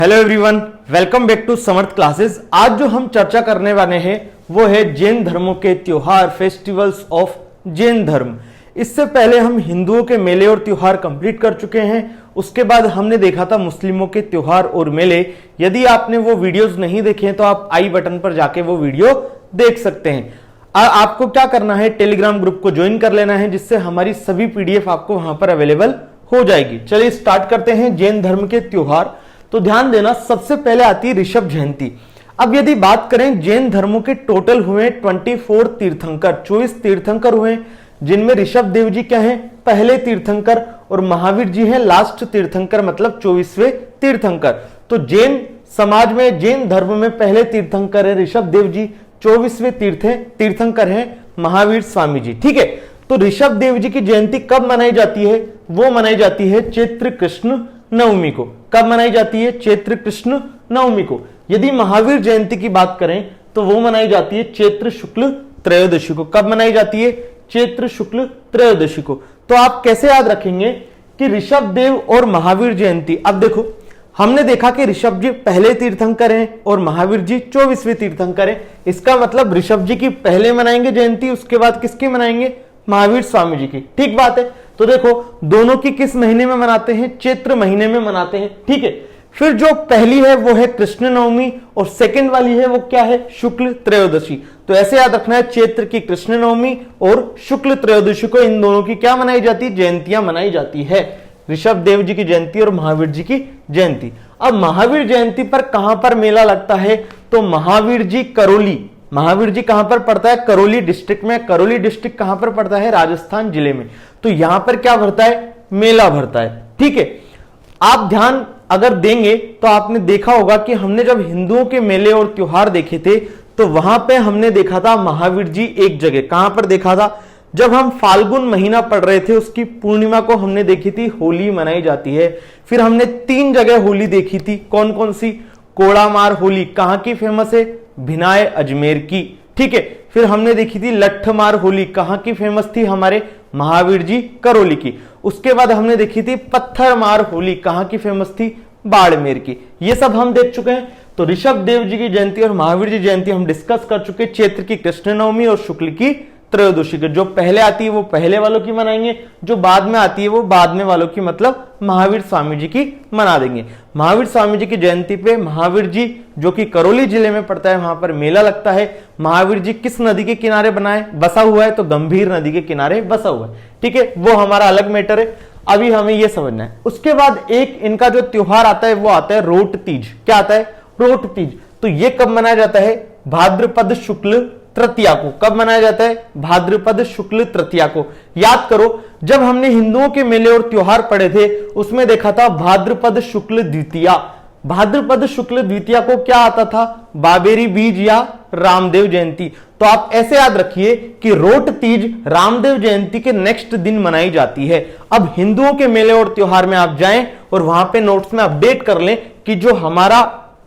Hello everyone, welcome back to Samarth classes. आज जो हम चर्चा करने वाले हैं वो है जैन धर्मों के त्योहार, फेस्टिवल्स ऑफ जैन धर्म। इससे पहले हम हिंदुओं के मेले और त्योहार कंप्लीट कर चुके हैं। उसके बाद हमने देखा था मुस्लिमों के त्योहार और मेले। यदि आपने वो वीडियोस नहीं देखे हैं तो आप आई बटन पर जाके वो वीडियो देख सकते हैं। आपको क्या करना है, टेलीग्राम ग्रुप को ज्वाइन कर लेना है, जिससे हमारी सभी पीडीएफ आपको वहां पर अवेलेबल हो जाएगी। चलिए स्टार्ट करते हैं जैन धर्म के त्योहार। तो ध्यान देना, सबसे पहले आती है ऋषभ जयंती। अब यदि बात करें, जैन धर्मों के टोटल हुए 24 तीर्थंकर, 24 तीर्थंकर हुए, जिनमें ऋषभ देव जी क्या हैं, पहले तीर्थंकर, और महावीर जी हैं लास्ट तीर्थंकर, मतलब 24वें तीर्थंकर। तो जैन समाज में, जैन धर्म में पहले तीर्थंकर है ऋषभ देव जी, 24वें तीर्थंकर हैं महावीर स्वामी जी। ठीक है, तो ऋषभ देव जी की जयंती कब मनाई जाती है? वो मनाई जाती है चैत्र कृष्ण नवमी को। कब मनाई जाती है? चैत्र कृष्ण नवमी को। यदि महावीर जयंती की बात करें तो वो मनाई जाती है चैत्र शुक्ल त्रयोदशी को। कब मनाई जाती है? चैत्र शुक्ल त्रयोदशी को। तो आप कैसे याद रखेंगे कि ऋषभ देव और महावीर जयंती? अब देखो, हमने देखा कि ऋषभ जी पहले तीर्थंकर हैं और महावीर जी 24वें तीर्थंकर हैं। इसका मतलब ऋषभ जी की पहले मनाएंगे जयंती, उसके बाद किसकी मनाएंगे? महावीर स्वामी जी की। ठीक बात है। तो देखो, दोनों की किस महीने में मनाते हैं? चैत्र महीने में मनाते हैं। ठीक है, फिर जो पहली है वो है कृष्ण नवमी और सेकंड वाली है वो क्या है? शुक्ल त्रयोदशी। तो ऐसे याद रखना है, चैत्र की कृष्ण नवमी और शुक्ल त्रयोदशी को इन दोनों की क्या मनाई जाती है? जयंतियां मनाई जाती है, ऋषभ देव जी की जयंती और महावीर जी की जयंती। अब महावीर जयंती पर कहां पर मेला लगता है? तो महावीर जी करौली, महावीर जी कहां पर पड़ता है? करौली डिस्ट्रिक्ट में। करौली डिस्ट्रिक्ट कहां पर पड़ता है? राजस्थान जिले में। तो यहां पर क्या भरता है? मेला भरता है। ठीक है, आप ध्यान अगर देंगे तो आपने देखा होगा कि हमने जब हिंदुओं के मेले और त्योहार देखे थे तो वहां पे हमने देखा था महावीर जी एक जगह। कहां पर देखा था? जब हम फाल्गुन महीना पढ़ रहे थे, उसकी पूर्णिमा को हमने देखी थी, होली मनाई जाती है। फिर हमने 3 जगह होली देखी थी। कौन कौन सी? कोड़ामार होली कहां की फेमस है? भिनाय अजमेर की। ठीक है, फिर हमने देखी थी लट्ठमार होली, कहां की फेमस थी? हमारे महावीर जी करौली की। उसके बाद हमने देखी थी पत्थरमार होली, कहां की फेमस थी? बाड़मेर की। ये सब हम देख चुके हैं। तो ऋषभ देव जी की जयंती और महावीर जी जयंती हम डिस्कस कर चुके। चैत्र की कृष्ण नवमी और शुक्ल की त्रयोदशी की। जो पहले आती है वो पहले वालों की मनाएंगे, जो बाद में आती है वो बाद में वालों की, मतलब महावीर स्वामी जी की मना देंगे। महावीर स्वामी जी की जयंती पे महावीर जी, जो कि करौली जिले में पड़ता है, वहां पर मेला लगता है। महावीर जी किस नदी के किनारे बसा हुआ है? तो गंभीर नदी के किनारे बसा हुआ है। ठीक है, वो हमारा अलग मैटर है, अभी हमें ये समझना है। उसके बाद एक इनका जो त्योहार आता है वो आता है रोट तीज। क्या आता है? रोट तीज। तो ये कब मनाया जाता है? भाद्रपद शुक्ल तृतीया को। कब मनाया जाता है? भाद्रपद शुक्ल तृतीया को। याद करो, जब हमने हिंदुओं के मेले और त्योहार पढ़े थे उसमें देखा था भाद्रपद शुक्ल द्वितीया। भाद्रपद शुक्ल द्वितीया को क्या आता था? बाबेरी बीज या रामदेव जयंती। तो आप ऐसे याद रखिए कि रोट तीज रामदेव जयंती के नेक्स्ट दिन मनाई जाती है। अब हिंदुओं के मेले और त्योहार में आप जाएं और वहां पे नोट्स में अपडेट कर लें कि जो हमारा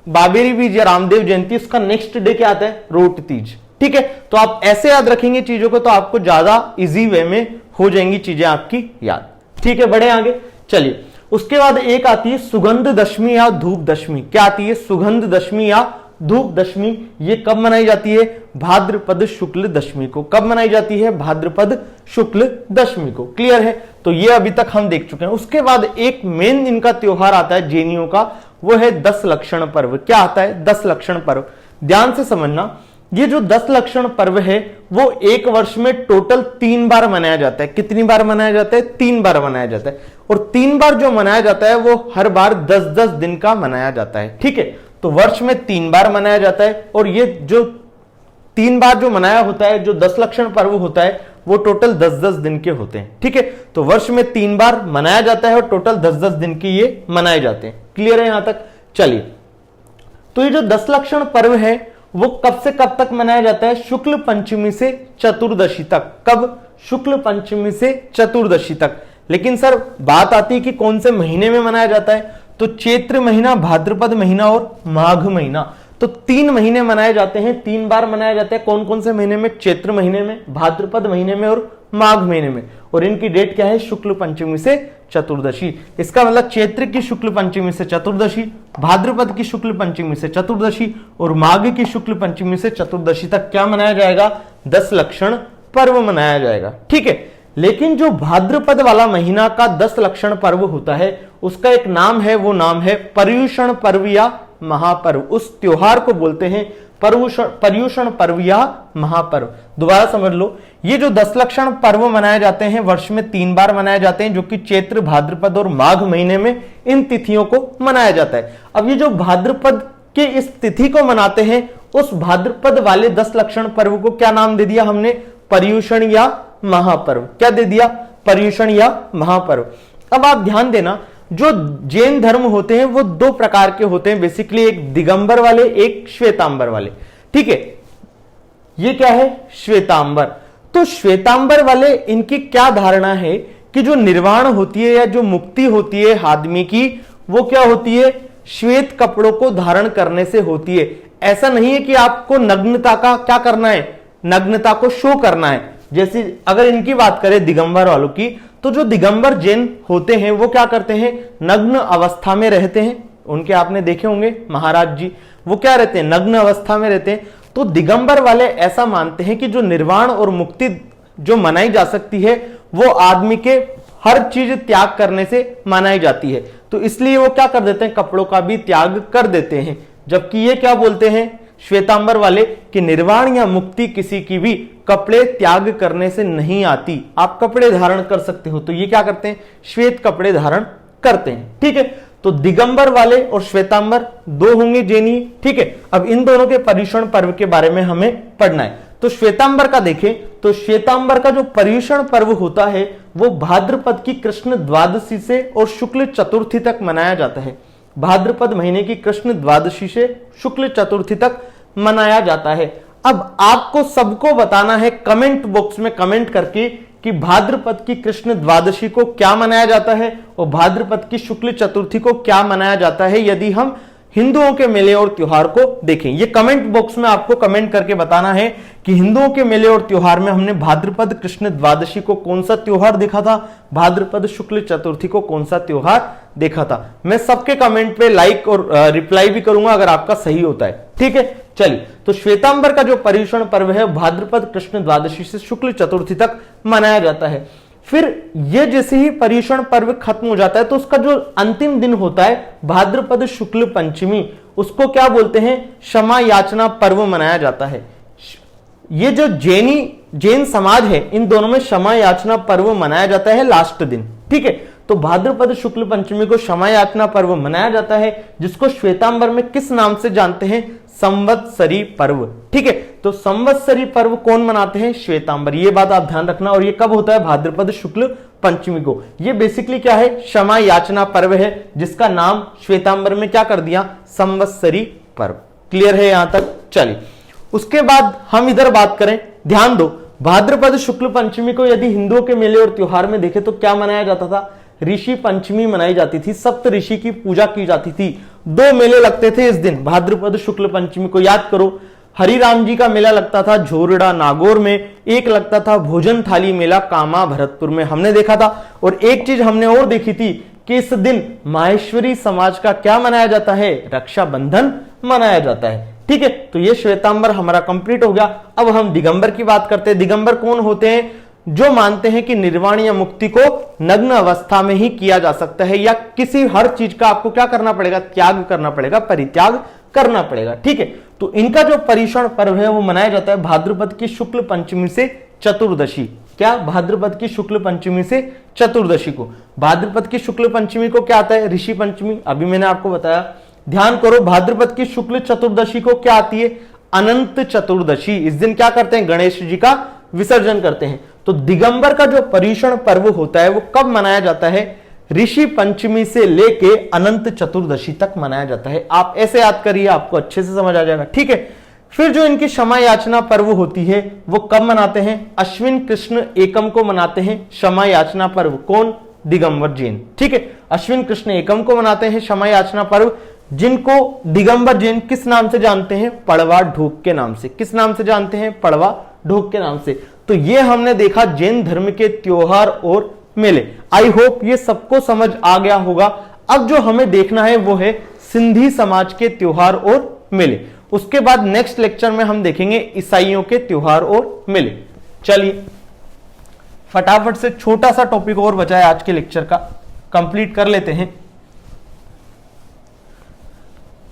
बाबेरी बीज या रामदेव जयंती, उसका नेक्स्ट डे क्या आता है? रोट तीज। ठीक है, तो आप ऐसे याद रखेंगे चीजों को तो आपको ज्यादा इजी वे में हो जाएंगी चीजें आपकी याद। ठीक है, बढ़े आगे। चलिए, उसके बाद एक आती है सुगंध दशमी या धूप दशमी। क्या आती है? सुगंध दशमी या धूप दशमी। ये कब मनाई जाती है? भाद्रपद शुक्ल दशमी को। कब मनाई जाती है? भाद्रपद शुक्ल दशमी को। क्लियर है? तो ये अभी तक हम देख चुके हैं। उसके बाद एक मेन इनका त्योहार आता है जैनियों का, वो है 10 लक्षण पर्व। क्या आता है? 10 लक्षण पर्व। ध्यान से समझना, ये जो 10 लक्षण पर्व है वो एक वर्ष में टोटल 3 बार मनाया जाता है। कितनी बार मनाया जाता है? 3 बार मनाया जाता है। और 3 बार जो मनाया जाता है वो हर बार 10-10 दिन का मनाया जाता है। ठीक है, तो वर्ष में 3 बार मनाया जाता है। और ये जो 3 बार जो मनाया होता है, जो 10 लक्षण पर्व होता है, वो टोटल 10-10 दिन के होते हैं। ठीक है, तो वर्ष में 3 बार मनाया जाता है और टोटल 10-10 दिन के ये मनाए जाते हैं। क्लियर है यहां तक? चलिए, तो ये जो 10 लक्षण पर्व है वो कब से कब तक मनाया जाता है? शुक्ल पंचमी से चतुर्दशी तक। कब? शुक्ल पंचमी से चतुर्दशी तक। लेकिन सर बात आती है कि कौन से महीने में मनाया जाता है? तो चैत्र महीना, भाद्रपद महीना और माघ महीना। तो 3 महीने मनाए जाते हैं, 3 बार मनाया जाता है। कौन कौन से महीने में? चैत्र महीने में, भाद्रपद महीने में और माघ महीने में, और इनकी डेट क्या है, शुक्ल पंचमी से चतुर्दशी। इसका मतलब चैत्र की शुक्ल पंचमी से चतुर्दशी, भाद्रपद की शुक्ल पंचमी से चतुर्दशी और माघ की शुक्ल पंचमी से चतुर्दशी तक क्या मनाया जाएगा, 10 लक्षण पर्व मनाया जाएगा। ठीक है, लेकिन जो भाद्रपद वाला महीना का 10 लक्षण पर्व होता है उसका एक नाम है, वो नाम है पर्युषण पर्व या महापर्व। उस त्योहार को बोलते हैं पर्युषण पर्व या महापर्व। दोबारा समझ लो, ये जो 10 लक्षण पर्व मनाए जाते हैं वर्ष में 3 बार मनाए जाते हैं, जो कि चैत्र, भाद्रपद और माघ महीने में इन तिथियों को मनाया जाता है। अब ये जो भाद्रपद के इस तिथि को मनाते हैं, उस भाद्रपद वाले 10 लक्षण पर्व को क्या नाम दे दिया हमने, पर्युषण या महापर्व। क्या दे दिया, पर्युषण या महापर्व। अब आप ध्यान देना, जो जैन धर्म होते हैं वो 2 प्रकार के होते हैं बेसिकली, एक दिगंबर वाले, एक श्वेतांबर वाले। ठीक है, ये क्या है, श्वेतांबर। तो श्वेतांबर वाले, इनकी क्या धारणा है कि जो निर्वाण होती है या जो मुक्ति होती है आदमी की, वो क्या होती है, श्वेत कपड़ों को धारण करने से होती है। ऐसा नहीं है कि आपको नग्नता का क्या करना है, नग्नता को शो करना है। जैसे अगर इनकी बात करें दिगंबर वालों की, तो जो दिगंबर जैन होते हैं वो क्या करते हैं, नग्न अवस्था में रहते हैं। उनके आपने देखे होंगे महाराज जी, वो क्या रहते हैं, नग्न अवस्था में रहते हैं। तो दिगंबर वाले ऐसा मानते हैं कि जो निर्वाण और मुक्ति जो मनाई जा सकती है वो आदमी के हर चीज त्याग करने से मनाई जाती है। तो इसलिए वो क्या कर देते हैं, कपड़ों का भी त्याग कर देते हैं। जबकि ये क्या बोलते हैं श्वेतांबर वाले कि निर्वाण या मुक्ति किसी की भी कपड़े त्याग करने से नहीं आती, आप कपड़े धारण कर सकते हो। तो ये क्या करते हैं, श्वेत कपड़े धारण करते हैं। ठीक है, तो दिगंबर वाले और श्वेतांबर 2 होंगे जैनी। ठीक है, अब इन दोनों के पर्युषण पर्व के बारे में हमें पढ़ना है। तो श्वेतांबर का देखें तो श्वेतांबर का जो पर्युषण पर्व होता है वो भाद्रपद की कृष्ण द्वादशी से और शुक्ल चतुर्थी तक मनाया जाता है। भाद्रपद महीने की कृष्ण द्वादशी से शुक्ल चतुर्थी तक मनाया जाता है। अब आपको सबको बताना है कमेंट बॉक्स में कमेंट करके कि भाद्रपद की कृष्ण द्वादशी को क्या मनाया जाता है और भाद्रपद की शुक्ल चतुर्थी को क्या मनाया जाता है, यदि हम हिंदुओं के मेले और त्योहार को देखें। ये कमेंट बॉक्स में आपको कमेंट करके बताना है कि हिंदुओं के मेले और त्योहार में हमने भाद्रपद कृष्ण द्वादशी को कौन सा त्योहार देखा था, भाद्रपद शुक्ल चतुर्थी को कौन सा त्योहार देखा था। मैं सबके कमेंट पे लाइक और रिप्लाई भी करूंगा अगर आपका सही होता है। ठीक है, चलिए, तो श्वेतांबर का जो पर्युषण पर्व है भाद्रपद कृष्ण द्वादशी से शुक्ल चतुर्थी तक मनाया जाता है। फिर ये जैसे ही पर्युषण पर्व खत्म हो जाता है तो उसका जो अंतिम दिन होता है भाद्रपद शुक्ल पंचमी, उसको क्या बोलते हैं, क्षमा याचना पर्व मनाया जाता है। ये जो जैन समाज है इन दोनों में क्षमा याचना पर्व मनाया जाता है लास्ट दिन। ठीक है, तो भाद्रपद शुक्ल पंचमी को क्षमा याचना पर्व मनाया जाता है, जिसको श्वेतांबर में किस नाम से जानते हैं, संवत्सरी पर्व। ठीक है, तो संवत्सरी पर्व कौन मनाते हैं, श्वेतांबर। ये बात आप ध्यान रखना। और ये कब होता है, भाद्रपद शुक्ल पंचमी को। ये बेसिकली क्या है, क्षमा याचना पर्व है, जिसका नाम श्वेतांबर में क्या कर दिया, संवत्सरी पर्व। क्लियर है यहां तक। चलिए, उसके बाद हम इधर बात करें, ध्यान दो, भाद्रपद शुक्ल पंचमी को यदि हिंदुओं के मेले और त्योहार में देखें तो क्या मनाया जाता था, ऋषि पंचमी मनाई जाती थी, सप्त ऋषि की पूजा की जाती थी। 2 मेले लगते थे इस दिन भाद्रपद शुक्ल पंचमी को, याद करो। हरिराम जी का मेला लगता था झोरड़ा नागौर में, एक लगता था भोजन थाली मेला कामा भरतपुर में, हमने देखा था। और एक चीज हमने और देखी थी कि इस दिन माहेश्वरी समाज का क्या मनाया जाता है, रक्षाबंधन मनाया जाता है। ठीक है, तो ये श्वेतांबर हमारा कंप्लीट हो गया। अब हम दिगंबर की बात करते हैं। दिगंबर कौन होते हैं, जो मानते हैं कि निर्वाण या मुक्ति को नग्न अवस्था में ही किया जा सकता है, या किसी हर चीज का आपको क्या करना पड़ेगा, त्याग करना पड़ेगा, परित्याग करना पड़ेगा। ठीक है, तो इनका जो पर्युषण पर्व है वो मनाया जाता है भाद्रपद की शुक्ल पंचमी से चतुर्दशी। क्या, भाद्रपद की शुक्ल पंचमी से चतुर्दशी को। भाद्रपद की शुक्ल पंचमी को क्या आता है, ऋषि पंचमी, अभी मैंने आपको बताया। ध्यान करो, भाद्रपद की शुक्ल चतुर्दशी को क्या आती है, अनंत चतुर्दशी। इस दिन क्या करते हैं, गणेश जी का विसर्जन करते हैं। तो दिगंबर का जो पर्युषण पर्व होता है वो कब मनाया जाता है, ऋषि पंचमी से लेके अनंत चतुर्दशी तक मनाया जाता है। आप ऐसे याद करिए, आपको अच्छे से समझ आ जाएगा। ठीक है, फिर जो इनकी क्षमा याचना पर्व होती है वो कब मनाते हैं, अश्विन कृष्ण एकम को मनाते हैं क्षमा याचना पर्व। कौन, दिगंबर जैन। ठीक है, अश्विन कृष्ण एकम को मनाते हैं क्षमा याचना पर्व, जिनको दिगंबर जैन किस नाम से जानते हैं, पड़वा ढोक के नाम से। किस नाम से जानते हैं, पड़वा ढोक के नाम से। तो ये हमने देखा जैन धर्म के त्योहार और मेले। आई होप ये सबको समझ आ गया होगा। अब जो हमें देखना है वो है सिंधी समाज के त्योहार और मेले। उसके बाद नेक्स्ट लेक्चर में हम देखेंगे ईसाइयों के त्योहार और मेले। चलिए फटाफट से छोटा सा टॉपिक और बचा है आज के लेक्चर का, कंप्लीट कर लेते हैं।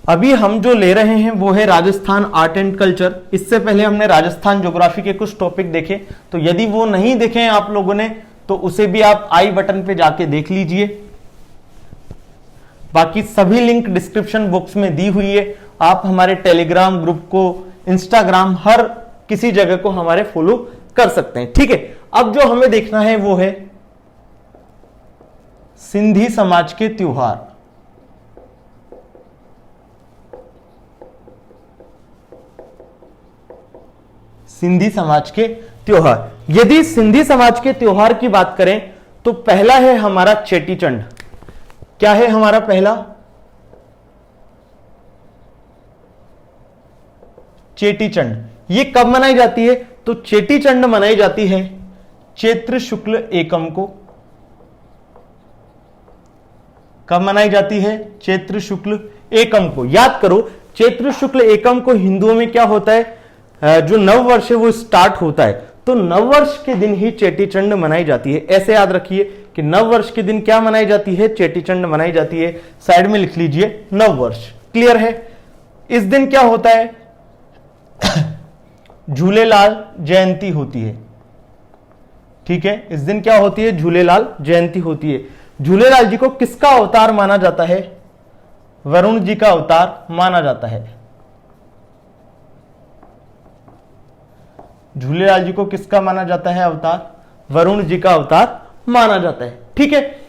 अभी हम जो ले रहे हैं वो है राजस्थान आर्ट एंड कल्चर। इससे पहले हमने राजस्थान ज्योग्राफी के कुछ टॉपिक देखे, तो यदि वो नहीं देखे हैं आप लोगों ने तो उसे भी आप आई बटन पे जाके देख लीजिए। बाकी सभी लिंक डिस्क्रिप्शन बॉक्स में दी हुई है। आप हमारे टेलीग्राम ग्रुप को, इंस्टाग्राम, हर किसी जगह को हमारे फॉलो कर सकते हैं। ठीक है, अब जो हमें देखना है वो है सिंधी समाज के त्योहार। सिंधी समाज के त्योहार। यदि सिंधी समाज के त्योहार की बात करें तो पहला है हमारा चेटीचंड। क्या है हमारा पहला? चेटीचंड। ये कब मनाई जाती है? तो चेटीचंड मनाई जाती है चैत्र शुक्ल एकम को। कब मनाई जाती है? चैत्र शुक्ल एकम को। याद करो, चैत्र शुक्ल एकम को हिंदुओं में क्या होता है, जो नव वर्ष है वो स्टार्ट होता है, तो नव वर्ष के दिन ही चेटीचंड मनाई जाती है। ऐसे याद रखिए कि नव वर्ष के दिन क्या मनाई जाती है? चेटीचंड मनाई जाती है। साइड में लिख लीजिए नव वर्ष। क्लियर है? इस दिन क्या होता है? झूलेलाल जयंती होती है। ठीक है, इस दिन क्या होती है? झूलेलाल जयंती होती है। झूलेलाल जी को किसका अवतार माना जाता है? वरुण जी का अवतार माना जाता है। झूलेलाल जी को किसका माना जाता है अवतार? वरुण जी का अवतार माना जाता है। ठीक है,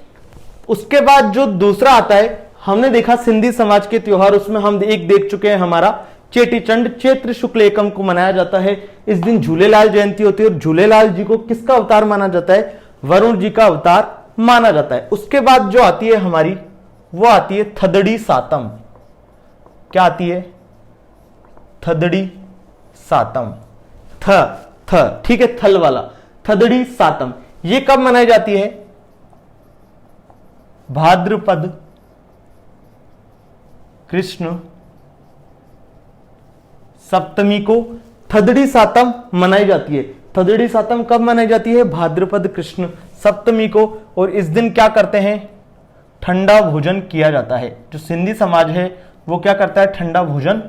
उसके बाद जो दूसरा आता है, हमने देखा सिंधी समाज के त्योहार, उसमें हम एक देख चुके हैं हमारा चेटीचंड। चैत्र शुक्ल एकम को मनाया जाता है। इस दिन झूलेलाल जयंती होती है और झूलेलाल जी को किसका अवतार माना जाता है? वरुण जी का अवतार माना जाता है। उसके बाद जो आती है हमारी, वो आती है थदड़ी सातम। क्या आती है? थदड़ी सातम। ठीक है, थल वाला, थदड़ी सातम। ये कब मनाई जाती है? भाद्रपद कृष्ण सप्तमी को थदड़ी सातम मनाई जाती है। थदड़ी सातम कब मनाई जाती है? भाद्रपद कृष्ण सप्तमी को। और इस दिन क्या करते हैं? ठंडा भोजन किया जाता है। जो सिंधी समाज है वो क्या करता है? ठंडा भोजन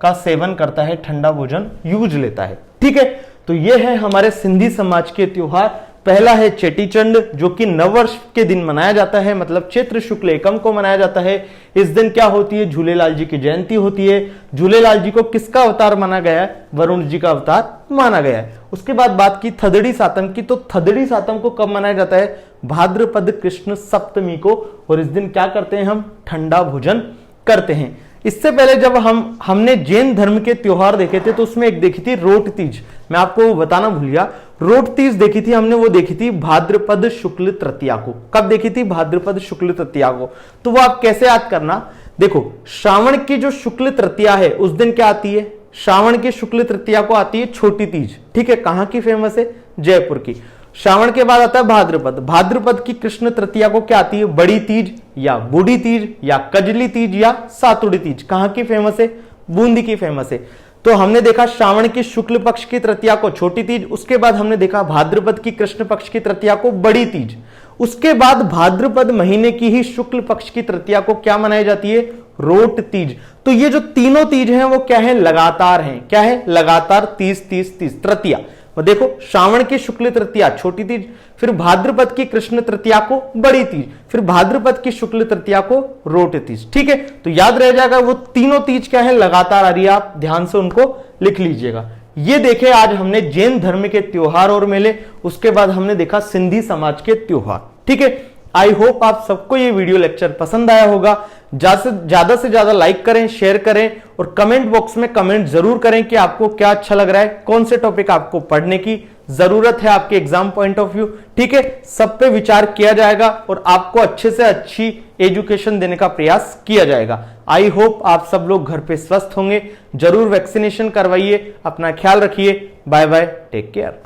का सेवन करता है, ठंडा भोजन यूज लेता है। ठीक है, तो ये है हमारे सिंधी समाज के त्योहार। पहला है चेटीचंड, जो कि नववर्ष के दिन मनाया जाता है, मतलब चैत्र शुक्ल एकम को मनाया जाता है। इस दिन क्या होती है? झूलेलाल जी की जयंती होती है। झूलेलाल जी को किसका अवतार माना गया है? वरुण जी का अवतार माना गया है। उसके बाद बात की थदड़ी सातम की, तो थदड़ी सातम को कब मनाया जाता है? भाद्रपद कृष्ण सप्तमी को। और इस दिन क्या करते हैं हम? ठंडा भोजन करते हैं। इससे पहले जब हमने जैन धर्म के त्योहार देखे थे तो उसमें एक देखी थी रोट तीज। मैं आपको बताना भूल गया, रोट तीज देखी थी हमने, वो देखी थी भाद्रपद शुक्ल तृतीया को। कब देखी थी? भाद्रपद शुक्ल तृतीया को। तो वो आप कैसे याद करना, देखो श्रावण की जो शुक्ल तृतीया है उस दिन क्या आती है? श्रावण की शुक्ल तृतीया को आती है छोटी तीज। ठीक है, कहां की फेमस है? जयपुर की। श्रावण के बाद आता है भाद्रपद। भाद्रपद की कृष्ण तृतीया को क्या आती है? बड़ी तीज या बूढ़ी तीज या कजली तीज या सातुड़ी तीज। कहां की फेमस है? बूंदी की फेमस है। तो हमने देखा श्रावण की शुक्ल पक्ष की तृतीया को छोटी तीज, उसके बाद हमने देखा भाद्रपद की कृष्ण पक्ष की तृतीया को बड़ी तीज, उसके बाद भाद्रपद महीने की ही शुक्ल पक्ष की तृतीया को क्या मनाई जाती है? रोट तीज। तो ये जो तीनों तीज हैं वो क्या है? लगातार हैं। क्या है? लगातार 30 तृतीया। और देखो श्रावण की शुक्ल तृतीया छोटी तीज, फिर भाद्रपद की कृष्ण तृतीया को बड़ी तीज, फिर भाद्रपद की शुक्ल तृतीया को रोट तीज। ठीक है, तो याद रह जाएगा वो तीनों तीज क्या है? लगातार आ रही है। आप ध्यान से उनको लिख लीजिएगा। ये देखे आज हमने जैन धर्म के त्योहार और मेले, उसके बाद हमने देखा सिंधी समाज के त्योहार। ठीक है, आई होप आप सबको ये वीडियो लेक्चर पसंद आया होगा। ज्यादा से ज्यादा लाइक करें, शेयर करें और कमेंट बॉक्स में कमेंट जरूर करें कि आपको क्या अच्छा लग रहा है, कौन से टॉपिक आपको पढ़ने की जरूरत है आपके एग्जाम पॉइंट ऑफ व्यू। ठीक है, सब पे विचार किया जाएगा और आपको अच्छे से अच्छी एजुकेशन देने का प्रयास किया जाएगा। आई होप आप सब लोग घर पे स्वस्थ होंगे। जरूर वैक्सीनेशन करवाइए, अपना ख्याल रखिए। Bye bye, take care.